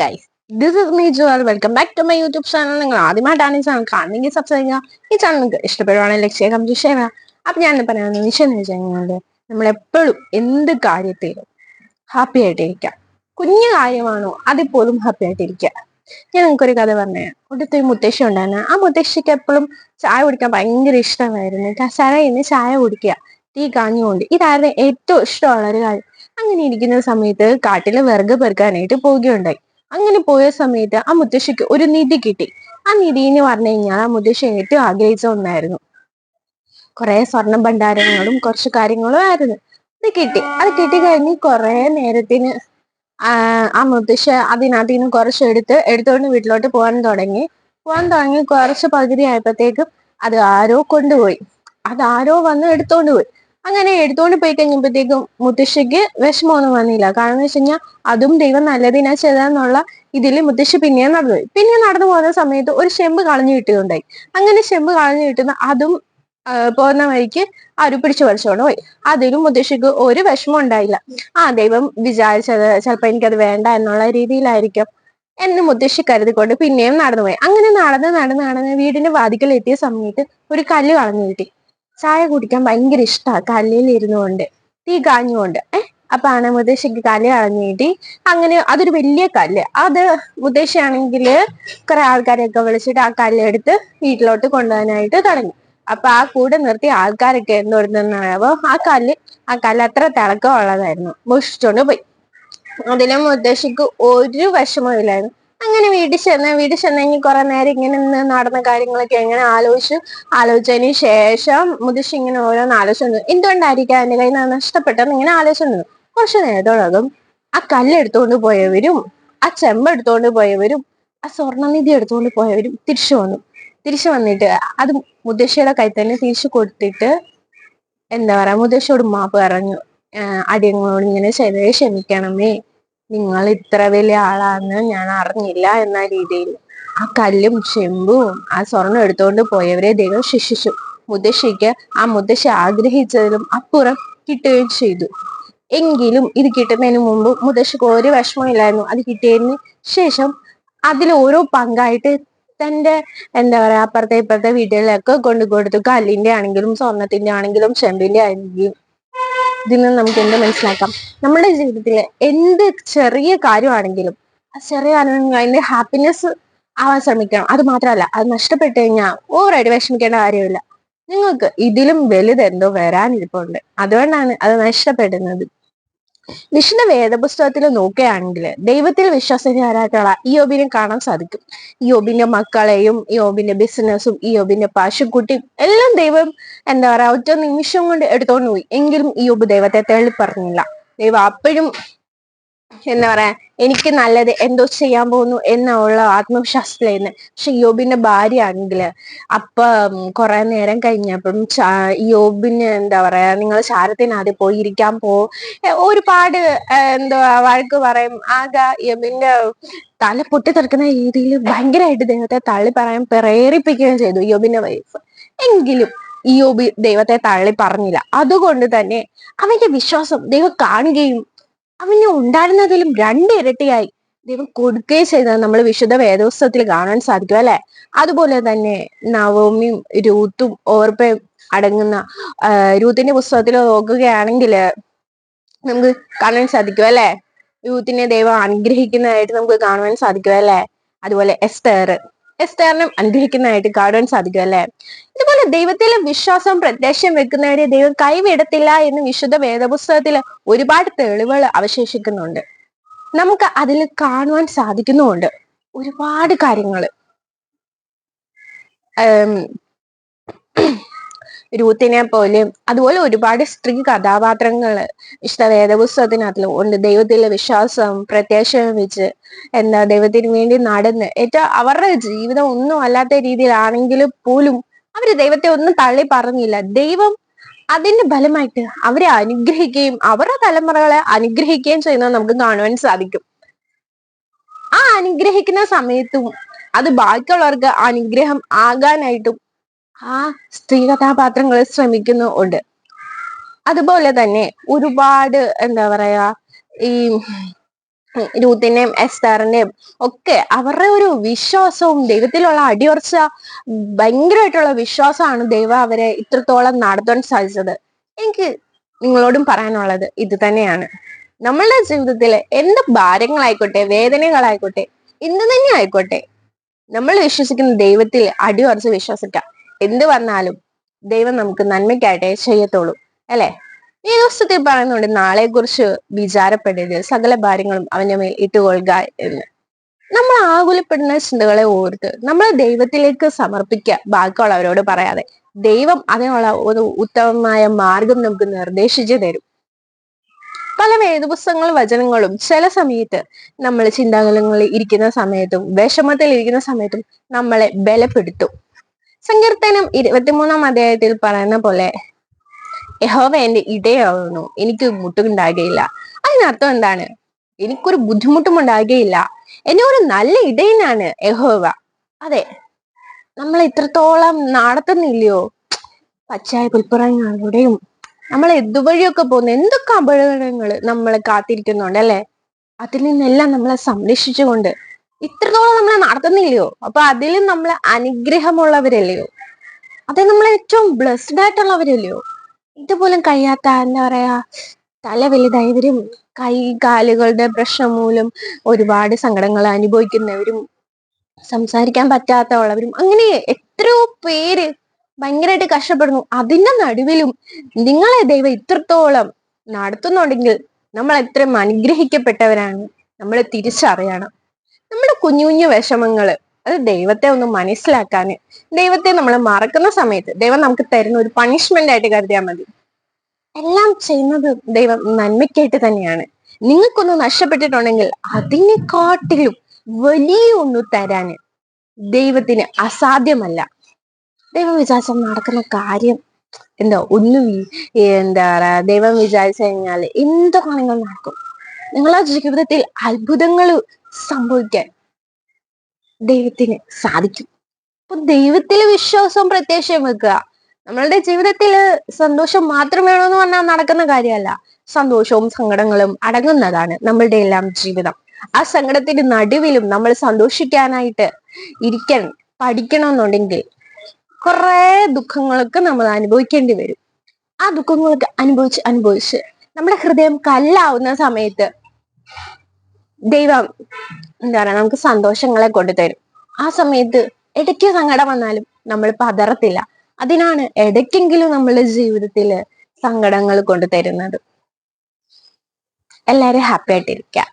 Guys, this is me Jewel. Welcome back to my YouTube channel. നിങ്ങൾ ആദ്യമായിട്ടാണ് ഈ channel കാണുന്നെങ്കിൽ സബ്സ്ക്രൈബ് ചെയ്യുക. ഈ ചാനൽ നിങ്ങൾക്ക് ഇഷ്ടപ്പെടുവാണെങ്കിൽ ലൈക്ക് ചെയ്യുക, കമന്റ് ചെയ്യുക. അപ്പൊ ഞാൻ പറയുന്ന വിഷയം എന്ന് വെച്ച് കഴിഞ്ഞാൽ നമ്മൾ എപ്പോഴും എന്ത് കാര്യത്തിലും ഹാപ്പി ആയിട്ടിരിക്കാം. കുഞ്ഞു കാര്യമാണോ അതിപ്പോലും ഹാപ്പി ആയിട്ടിരിക്കുക. ഞാൻ നിങ്ങൾക്കൊരു കഥ പറഞ്ഞേ. ഒരിടത്ത് ഒരു മുത്തശ്ശി ഉണ്ടായിരുന്നു. ആ മുത്തശ്ശിക്ക് എപ്പോഴും ചായ കുടിക്കാൻ ഭയങ്കര ഇഷ്ടമായിരുന്നു. കസേരയിൽ ചായ കുടിക്കുക, തീ കാഞ്ഞുകൊണ്ട്. ഇതായിരുന്നു ഏറ്റവും ഇഷ്ടമുള്ള ഒരു കാര്യം. അങ്ങനെ ഇരിക്കുന്ന സമയത്ത് കാട്ടില് വിറക് പെറുക്കാനായിട്ട് പോവുകയുണ്ടായി. അങ്ങനെ പോയ സമയത്ത് ആ മുത്തശ്ശിക്ക് ഒരു നിധി കിട്ടി. ആ നിധി എന്ന് പറഞ്ഞു കഴിഞ്ഞാൽ ആ മുത്തശ്ശി ഏറ്റവും ആഗ്രഹിച്ച ഒന്നായിരുന്നു. കുറെ സ്വർണ്ണ ഭണ്ഡാരങ്ങളും കുറച്ച് കാര്യങ്ങളും ആയിരുന്നു. അത് കിട്ടിക്കഴിഞ്ഞ് കുറെ നേരത്തിന് ആ മുത്തശ്ശി അതിനകത്ത് കുറച്ച് എടുത്തോണ്ട് വീട്ടിലോട്ട് പോകാൻ തുടങ്ങി കുറച്ച് പകുതി ആയപ്പോഴത്തേക്കും അത് ആരോ കൊണ്ടുപോയി. അതാരോ വന്ന് എടുത്തോണ്ട് പോയി. അങ്ങനെ എടുത്തോണ്ട് പോയി കഴിഞ്ഞപ്പോഴത്തേക്കും മുത്തശ്ശിക്ക് വിഷമമൊന്നും വന്നില്ല. കാരണം എന്ന് വെച്ച് കഴിഞ്ഞാൽ അതും ദൈവം നല്ലതിനാ ചെയ്തെന്നുള്ള ഇതിൽ മുത്തശ്ശി പിന്നെയും നടന്നുപോയി. പിന്നെ നടന്നു പോകുന്ന സമയത്ത് ഒരു ചെമ്പ് കളഞ്ഞു കിട്ടുകയുണ്ടായി. അങ്ങനെ ചെമ്പ് കളഞ്ഞു കിട്ടുന്ന അതും പോകുന്ന വഴിക്ക് ആരും പിടിച്ചു പറിച്ചോണ്ട് പോയി. അതിലും മുത്തശ്ശിക്ക് ഒരു വിഷമം ഉണ്ടായില്ല. ദൈവം വിചാരിച്ചത് ചിലപ്പോ എനിക്കത് വേണ്ട എന്നുള്ള രീതിയിലായിരിക്കും എന്ന് മുത്തശ്ശി കരുതിക്കൊണ്ട് പിന്നെയും നടന്നുപോയി. അങ്ങനെ നടന്ന് വീടിന്റെ വാതിക്കൽ എത്തിയ സമയത്ത് ഒരു കല്ല് കളഞ്ഞു കിട്ടി. ചായ കുടിക്കാൻ ഭയങ്കര ഇഷ്ടമാണ് കല്ലിൽ ഇരുന്നു കൊണ്ട്, തീ കാഞ്ഞുകൊണ്ട്. അപ്പൊ മുത്തശ്ശിക്ക് കല്ല് കളഞ്ഞു കിട്ടി. അങ്ങനെ അതൊരു വലിയ കല്ല്. അത് മുത്തശ്ശിയാണെങ്കിൽ കുറെ ആൾക്കാരെയൊക്കെ വിളിച്ചിട്ട് ആ കല്ലെടുത്ത് വീട്ടിലോട്ട് കൊണ്ടുപോകാനായിട്ട് തുടങ്ങി. അപ്പൊ ആ കൂടെ നിർത്തി ആൾക്കാരൊക്കെ എന്തുകൊടുത്തെന്നറിയാവോ, ആ കല്ല് അത്ര തിളക്കമുള്ളതായിരുന്നു. മോഷ്ടിച്ചോണ്ട് പോയി. അതിലും മുത്തശ്ശിക്ക് ഒരു വിഷമവും ഇല്ലായിരുന്നു. അങ്ങനെ വീട്ടിൽ ചെന്ന് കുറെ നേരം ഇങ്ങനെ നടന്ന കാര്യങ്ങളൊക്കെ എങ്ങനെ ആലോചിച്ചതിന് ശേഷം മുത്തശ്ശി ഇങ്ങനെ ഓരോന്ന് ആലോചിച്ചു. എന്തുകൊണ്ടായിരിക്കാം എന്റെ കയ്യിൽ നിന്ന് നഷ്ടപ്പെട്ടെന്ന് ഇങ്ങനെ ആലോചിച്ചു. കുറച്ചു നേരത്തോടകം ആ കല്ലെടുത്തോണ്ട് പോയവരും ആ ചെമ്പെടുത്തോണ്ട് പോയവരും ആ സ്വർണ്ണനിധി എടുത്തോണ്ട് പോയവരും തിരിച്ചു വന്നിട്ട് അത് മുത്തശ്ശിയുടെ കൈ തന്നെ തിരിച്ചു കൊടുത്തിട്ട് മുത്തശ്ശിയോട് മാപ്പ് പറഞ്ഞു. അടിയങ്ങളോട് ഇങ്ങനെ ചെയ്തത് ക്ഷമിക്കണമേ, നിങ്ങൾ ഇത്ര വലിയ ആളാന്ന് ഞാൻ അറിഞ്ഞില്ല എന്ന രീതിയിൽ ആ കല്ലും ചെമ്പും ആ സ്വർണം എടുത്തുകൊണ്ട് പോയവരെ ദൈവം ശിക്ഷിച്ചു. മുത്തശ്ശിക്ക് മുത്തശ്ശി ആഗ്രഹിച്ചതിലും അപ്പുറം കിട്ടുകയും ചെയ്തു. എങ്കിലും ഇത് കിട്ടുന്നതിന് മുമ്പ് മുത്തശ്ശിക്ക് ഒരു വിഷമം ഇല്ലായിരുന്നു. അത് കിട്ടിയതിന് ശേഷം അതിൽ ഓരോ പങ്കായിട്ട് തന്റെ അപ്പുറത്തെ ഇപ്പുറത്തെ വീടുകളിലൊക്കെ കൊടുത്തു. കല്ലിന്റെ ആണെങ്കിലും സ്വർണത്തിന്റെ ആണെങ്കിലും ചെമ്പിന്റെ ആണെങ്കിലും. ഇതിൽ നിന്ന് നമുക്ക് എന്ത് മനസ്സിലാക്കാം? നമ്മുടെ ജീവിതത്തിലെ എന്ത് ചെറിയ കാര്യമാണെങ്കിലും ആ ചെറിയ കാര്യമാണെങ്കിൽ അതിന്റെ ഹാപ്പിനെസ് ആവാൻ ശ്രമിക്കണം. അത് മാത്രമല്ല, അത് നഷ്ടപ്പെട്ടു കഴിഞ്ഞാൽ ഓവറായിട്ട് വിഷമിക്കേണ്ട കാര്യമില്ല. നിങ്ങൾക്ക് ഇതിലും വലുത് എന്തോ വരാനിരിപ്പുണ്ട്. അതുകൊണ്ടാണ് അത് നഷ്ടപ്പെടുന്നത്. വിശുദ്ധ വേദപുസ്തകത്തിൽ നോക്കുകയാണെങ്കിൽ ദൈവത്തിൽ വിശ്വാസക്കാരായിട്ടുള്ള ഇയ്യോബിനെ കാണാൻ സാധിക്കും. ഇയ്യോബിന്റെ മക്കളെയും ഇയ്യോബിന്റെ ബിസിനസ്സും ഇയ്യോബിന്റെ പശുക്കുട്ടിയും എല്ലാം ദൈവം ഒറ്റ നിമിഷം കൊണ്ട് എടുത്തോണ്ട് പോയി. എങ്കിലും ഇയ്യോബ് ദൈവത്തെ തള്ളി പറഞ്ഞില്ല. ദൈവം അപ്പോഴും എനിക്ക് നല്ലത് എന്തോ ചെയ്യാൻ പോകുന്നു എന്നുള്ള ആത്മവിശ്വാസത്തിലായിരുന്നു. പക്ഷെ യോബിന്റെ ഭാര്യ ആണെങ്കിൽ കുറെ നേരം കഴിഞ്ഞപ്പം യോബിന് നിങ്ങൾ ചാരത്തിനാദ്യം പോയി ഇരിക്കാൻ ഒരുപാട് വഴക്ക് പറയും. യോബിന്റെ തല പൊട്ടിത്തെറിക്കുന്ന രീതിയിൽ ഭയങ്കരമായിട്ട് ദൈവത്തെ തള്ളി പറയാൻ പ്രേരിപ്പിക്കുകയും ചെയ്തു യോബിന്റെ വൈഫ്. എങ്കിലും യോബ് ദൈവത്തെ തള്ളി പറഞ്ഞില്ല. അതുകൊണ്ട് തന്നെ അവന്റെ വിശ്വാസം ദൈവം കാണുകയും അവന് ഉണ്ടായിരുന്നതിലും 2 ഇരട്ടിയായി ദൈവം കൊടുക്കുകയും ചെയ്തത് നമ്മൾ വിശുദ്ധ വേദപുസ്തകത്തിൽ കാണാൻ സാധിക്കും, അല്ലെ? അതുപോലെ തന്നെ നവോമിയും രൂത്തും ഓർപ്പയും അടങ്ങുന്ന രൂത്തിന്റെ പുസ്തകത്തിൽ നോക്കുകയാണെങ്കിൽ നമുക്ക് കാണാൻ സാധിക്കും, അല്ലെ? രൂത്തിനെ ദൈവം അനുഗ്രഹിക്കുന്നതായിട്ട് നമുക്ക് കാണുവാൻ സാധിക്കും, അല്ലെ? അതുപോലെ എസ്തേറിനും അനുഗ്രഹിക്കുന്നതായിട്ട് കാണുവാൻ സാധിക്കും, അല്ലെ? ഇതുപോലെ ദൈവത്തിലെ വിശ്വാസം പ്രത്യാശയും വെക്കുന്നവരെ ദൈവം കൈവിടത്തില്ല എന്ന് വിശുദ്ധ വേദപുസ്തകത്തിൽ ഒരുപാട് തെളിവുകൾ അവശേഷിക്കുന്നുണ്ട്. നമുക്ക് അതിൽ കാണുവാൻ സാധിക്കുന്നുമുണ്ട് ഒരുപാട് കാര്യങ്ങൾ. രൂത്തിനെ പോലെയും അതുപോലെ ഒരുപാട് സ്ത്രീ കഥാപാത്രങ്ങള് വിശുദ്ധ വേദപുസ്തകത്തിനകത്ത് ഉണ്ട്. ദൈവത്തിലെ വിശ്വാസം പ്രത്യാശയും വെച്ച് ദൈവത്തിന് വേണ്ടി നടന്ന് അവരുടെ ജീവിതം ഒന്നും അല്ലാത്ത രീതിയിലാണെങ്കിൽ പോലും അവര് ദൈവത്തെ ഒന്നും തള്ളി പറഞ്ഞില്ല. ദൈവം അതിന്റെ ഫലമായിട്ട് അവരെ അനുഗ്രഹിക്കുകയും അവരുടെ തലമുറകളെ അനുഗ്രഹിക്കുകയും ചെയ്യുന്നത് നമുക്ക് കാണുവാൻ സാധിക്കും. ആ അനുഗ്രഹിക്കുന്ന സമയത്തും അത് ബാക്കിയുള്ളവർക്ക് അനുഗ്രഹം ആകാനായിട്ടും ആ സ്ത്രീ കഥാപാത്രങ്ങൾ ശ്രമിക്കുന്നുണ്ട്. അതുപോലെ തന്നെ ഒരുപാട് ഈ രൂത്തിന്റെയും എസ്തറിന്റെയും ഒക്കെ അവരുടെ ഒരു വിശ്വാസവും ദൈവത്തിലുള്ള അടിയുറച്ച ഭയങ്കരമായിട്ടുള്ള വിശ്വാസമാണ് ദൈവം അവരെ ഇത്രത്തോളം നടത്താൻ സാധിച്ചത്. എനിക്ക് നിങ്ങളോടും പറയാനുള്ളത് ഇത് തന്നെയാണ്. നമ്മളുടെ ജീവിതത്തിലെ എന്ത് ഭാരങ്ങളായിക്കോട്ടെ, വേദനകളായിക്കോട്ടെ, എന്ത് തന്നെ ആയിക്കോട്ടെ, നമ്മൾ വിശ്വസിക്കുന്ന ദൈവത്തിൽ അടിയുറച്ച് വിശ്വസിക്കാം. എന്ത് വന്നാലും ദൈവം നമുക്ക് നന്മയ്ക്കായിട്ടേ ചെയ്യത്തുള്ളൂ, അല്ലെ? ഈ ദിവസത്തിൽ പറയുന്നുണ്ട്, നാളെ കുറിച്ച് വിചാരപ്പെടരുത്, സകല ഭാരങ്ങളും അവന്റെ മേൽ ഇട്ടുകൊള്ളുക എന്ന്. നമ്മൾ ആകുലപ്പെടുന്ന ചിന്തകളെ ഓർത്ത് നമ്മൾ ദൈവത്തിലേക്ക് സമർപ്പിക്കുക, ബാക്കിയുള്ളവരോട് പറയാതെ. ദൈവം അതിനുള്ള ഒരു ഉത്തമമായ മാർഗം നമുക്ക് നിർദ്ദേശിച്ചു തരും. പല വേദപുസ്തകങ്ങളും വചനങ്ങളും ചില സമയത്ത് നമ്മൾ ചിന്താകുലങ്ങളിൽ ഇരിക്കുന്ന സമയത്തും വിഷമത്തിൽ ഇരിക്കുന്ന സമയത്തും നമ്മളെ ബലപ്പെടുത്തും. സങ്കീർത്തനം 23-ാം അധ്യായത്തിൽ പറയുന്ന പോലെ, യഹോവ എന്റെ ഇടയാവുന്നു, എനിക്ക് മുട്ടുണ്ടാകുകയില്ല. അതിനർത്ഥം എന്താണ്? എനിക്കൊരു ബുദ്ധിമുട്ടും ഉണ്ടാകുകയില്ല. എന്നെ ഒരു നല്ല ഇടയനാണ് യഹോവ. അതെ, നമ്മൾ ഇത്രത്തോളം നടത്തുന്നില്ലയോ? പച്ചയായ പുൽപ്പുറങ്ങളിലൂടെയും നമ്മൾ ഇതുവഴിയൊക്കെ പോകുന്ന എന്തൊക്കെ അപകടങ്ങൾ നമ്മളെ കാത്തിരിക്കുന്നുണ്ട്, അല്ലെ? അതിൽ നിന്നെല്ലാം നമ്മളെ സംരക്ഷിച്ചുകൊണ്ട് ഇത്രത്തോളം നമ്മളെ നടത്തുന്നില്ലയോ? അപ്പൊ അതിലും നമ്മൾ അനുഗ്രഹമുള്ളവരല്ലയോ? അത് നമ്മൾ ഏറ്റവും ബ്ലെസ്ഡ് ആയിട്ടുള്ളവരല്ലയോ? ഇതുപോലും കഴിയാത്ത, എന്താ പറയാ, തല വലുതായവരും കൈ കാലുകളുടെ പ്രശ്നം മൂലം ഒരുപാട് സങ്കടങ്ങൾ അനുഭവിക്കുന്നവരും സംസാരിക്കാൻ പറ്റാത്തവരും, അങ്ങനെ എത്രയോ പേര് ഭയങ്കരമായിട്ട് കഷ്ടപ്പെടുന്നു. അതിന്റെ നടുവിലും നിങ്ങളെ ദൈവം ഇത്രത്തോളം നടത്തുന്നുണ്ടെങ്കിൽ നമ്മൾ എത്രയും അനുഗ്രഹിക്കപ്പെട്ടവരാണ് നമ്മൾ തിരിച്ചറിയണം. നമ്മുടെ കുഞ്ഞു കുഞ്ഞു വിഷമങ്ങള് അത് ദൈവത്തെ ഒന്ന് മനസ്സിലാക്കാന്, ദൈവത്തെ നമ്മൾ മറക്കുന്ന സമയത്ത് ദൈവം നമുക്ക് തരുന്ന ഒരു പണിഷ്മെന്റ് ആയിട്ട് കരുതിയാൽ മതി. എല്ലാം ചെയ്യുന്നത് ദൈവം നന്മയ്ക്കായിട്ട് തന്നെയാണ്. നിങ്ങൾക്കൊന്ന് നഷ്ടപ്പെട്ടിട്ടുണ്ടെങ്കിൽ അതിനെക്കാട്ടിലും വലിയ ഒന്ന് തരാന് ദൈവത്തിന് അസാധ്യമല്ല. ദൈവം വിചാരിച്ചാൽ നടക്കുന്ന കാര്യം എന്താ പറയാ, ദൈവം വിചാരിച്ചു കഴിഞ്ഞാൽ എന്തൊക്കെ നിങ്ങൾ നടക്കും. നിങ്ങളെ ജീവിതത്തിൽ അത്ഭുതങ്ങൾ സംഭവിക്കാൻ ദൈവത്തിന് സാധിക്കും. അപ്പൊ ദൈവത്തിൽ വിശ്വാസം പ്രത്യാശയും വെക്കുക. നമ്മളുടെ ജീവിതത്തിൽ സന്തോഷം മാത്രം വേണമെന്ന് പറഞ്ഞാൽ നടക്കുന്ന കാര്യമല്ല. സന്തോഷവും സങ്കടങ്ങളും അടങ്ങുന്നതാണ് നമ്മളുടെ എല്ലാം ജീവിതം. ആ സങ്കടത്തിന്റെ നടുവിലും നമ്മൾ സന്തോഷിക്കാനായിട്ട് ഇരിക്കാൻ പഠിക്കണമെന്നുണ്ടെങ്കിൽ കുറെ ദുഃഖങ്ങളൊക്കെ നമ്മൾ അനുഭവിക്കേണ്ടി വരും. ആ ദുഃഖങ്ങളൊക്കെ അനുഭവിച്ച് നമ്മുടെ ഹൃദയം കല്ലാവുന്ന സമയത്ത് ദൈവം എന്താ പറയാ, നമുക്ക് സന്തോഷങ്ങളെ കൊണ്ടുതരും. ആ സമയത്ത് ഇടയ്ക്ക് സങ്കടം വന്നാലും നമ്മൾ പതറത്തില്ല. അതിനാണ് ഇടയ്ക്കെങ്കിലും നമ്മളുടെ ജീവിതത്തില് സങ്കടങ്ങൾ കൊണ്ടുതരുന്നത്. എല്ലാവരും ഹാപ്പി ആയിട്ടിരിക്കുക.